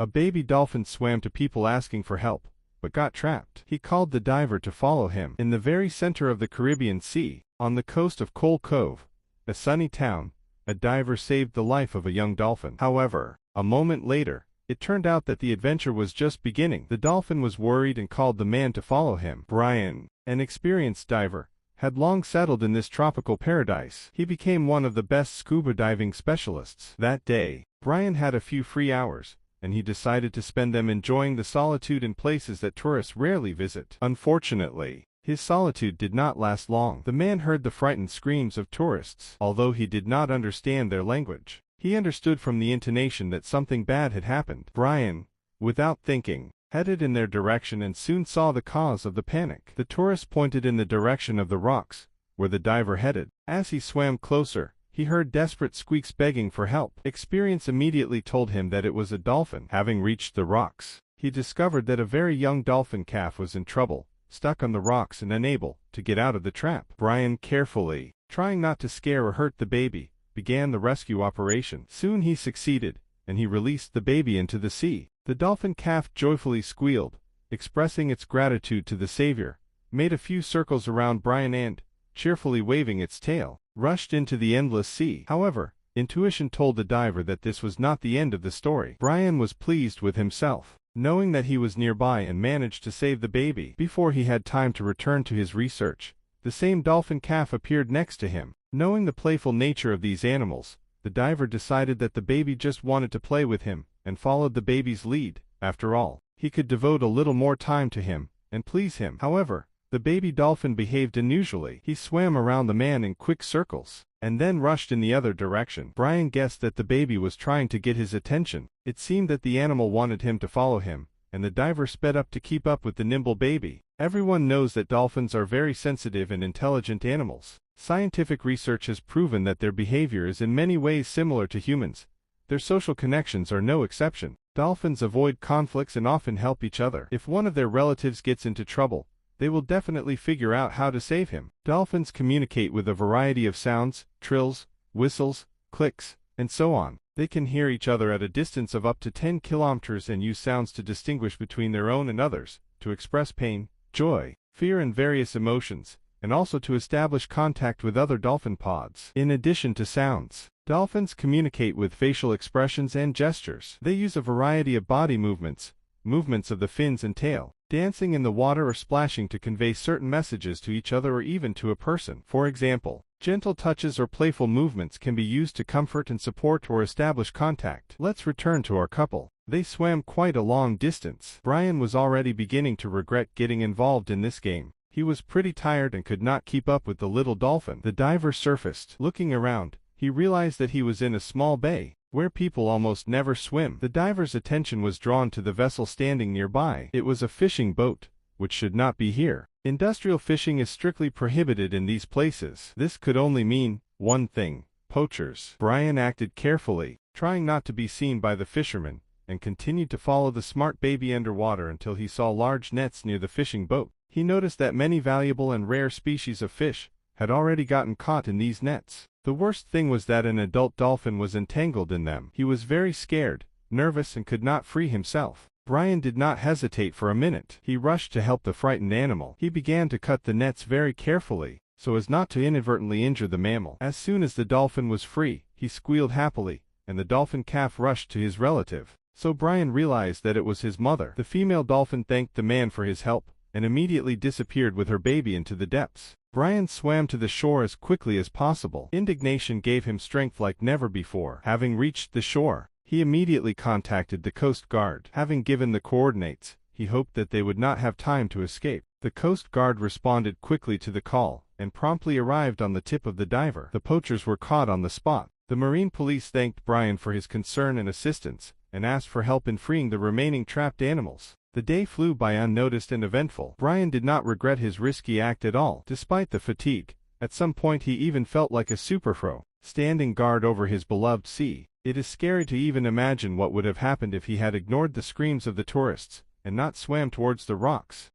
A baby dolphin swam to people asking for help, but got trapped. He called the diver to follow him. In the very center of the Caribbean Sea, on the coast of Coal Cove, a sunny town, a diver saved the life of a young dolphin. However, a moment later, it turned out that the adventure was just beginning. The dolphin was worried and called the man to follow him. Brian, an experienced diver, had long settled in this tropical paradise. He became one of the best scuba diving specialists. That day, Brian had a few free hours, and he decided to spend them enjoying the solitude in places that tourists rarely visit. Unfortunately, his solitude did not last long. The man heard the frightened screams of tourists. Although he did not understand their language, he understood from the intonation that something bad had happened. Brian, without thinking, headed in their direction and soon saw the cause of the panic. The tourists pointed in the direction of the rocks, where the diver headed. As he swam closer, he heard desperate squeaks begging for help. Experience immediately told him that it was a dolphin. Having reached the rocks, he discovered that a very young dolphin calf was in trouble, stuck on the rocks and unable to get out of the trap. Brian carefully, trying not to scare or hurt the baby, began the rescue operation. Soon he succeeded, and he released the baby into the sea. The dolphin calf joyfully squealed, expressing its gratitude to the savior, made a few circles around Brian and, cheerfully waving its tail, rushed into the endless sea. However, intuition told the diver that this was not the end of the story. Brian was pleased with himself, knowing that he was nearby and managed to save the baby. Before he had time to return to his research, the same dolphin calf appeared next to him. Knowing the playful nature of these animals, the diver decided that the baby just wanted to play with him, and followed the baby's lead. After all, he could devote a little more time to him, and please him. However, the baby dolphin behaved unusually. He swam around the man in quick circles, and then rushed in the other direction. Brian guessed that the baby was trying to get his attention. It seemed that the animal wanted him to follow him, and the diver sped up to keep up with the nimble baby. Everyone knows that dolphins are very sensitive and intelligent animals. Scientific research has proven that their behavior is in many ways similar to humans. Their social connections are no exception. Dolphins avoid conflicts and often help each other. If one of their relatives gets into trouble, they will definitely figure out how to save him. Dolphins communicate with a variety of sounds, trills, whistles, clicks, and so on. They can hear each other at a distance of up to 10 kilometers and use sounds to distinguish between their own and others, to express pain, joy, fear and various emotions, and also to establish contact with other dolphin pods. In addition to sounds, dolphins communicate with facial expressions and gestures. They use a variety of body movements of the fins and tail, dancing in the water or splashing to convey certain messages to each other or even to a person. For example, gentle touches or playful movements can be used to comfort and support or establish contact. Let's return to our couple. They swam quite a long distance. Brian was already beginning to regret getting involved in this game. He was pretty tired and could not keep up with the little dolphin. The diver surfaced. Looking around, he realized that he was in a small bay, where people almost never swim. The diver's attention was drawn to the vessel standing nearby. It was a fishing boat, which should not be here. Industrial fishing is strictly prohibited in these places. This could only mean one thing: poachers. Brian acted carefully, trying not to be seen by the fishermen, and continued to follow the smart baby underwater until he saw large nets near the fishing boat. He noticed that many valuable and rare species of fish had already gotten caught in these nets. The worst thing was that an adult dolphin was entangled in them. He was very scared, nervous, and could not free himself. Brian did not hesitate for a minute. He rushed to help the frightened animal. He began to cut the nets very carefully, so as not to inadvertently injure the mammal. As soon as the dolphin was free, he squealed happily, and the dolphin calf rushed to his relative. So Brian realized that it was his mother. The female dolphin thanked the man for his help, and immediately disappeared with her baby into the depths. Brian swam to the shore as quickly as possible. Indignation gave him strength like never before. Having reached the shore, he immediately contacted the Coast Guard. Having given the coordinates, he hoped that they would not have time to escape. The Coast Guard responded quickly to the call, and promptly arrived on the tip of the diver. The poachers were caught on the spot. The Marine Police thanked Brian for his concern and assistance, and asked for help in freeing the remaining trapped animals. The day flew by unnoticed and eventful. Brian did not regret his risky act at all. Despite the fatigue, at some point he even felt like a superhero, standing guard over his beloved sea. It is scary to even imagine what would have happened if he had ignored the screams of the tourists, and not swam towards the rocks.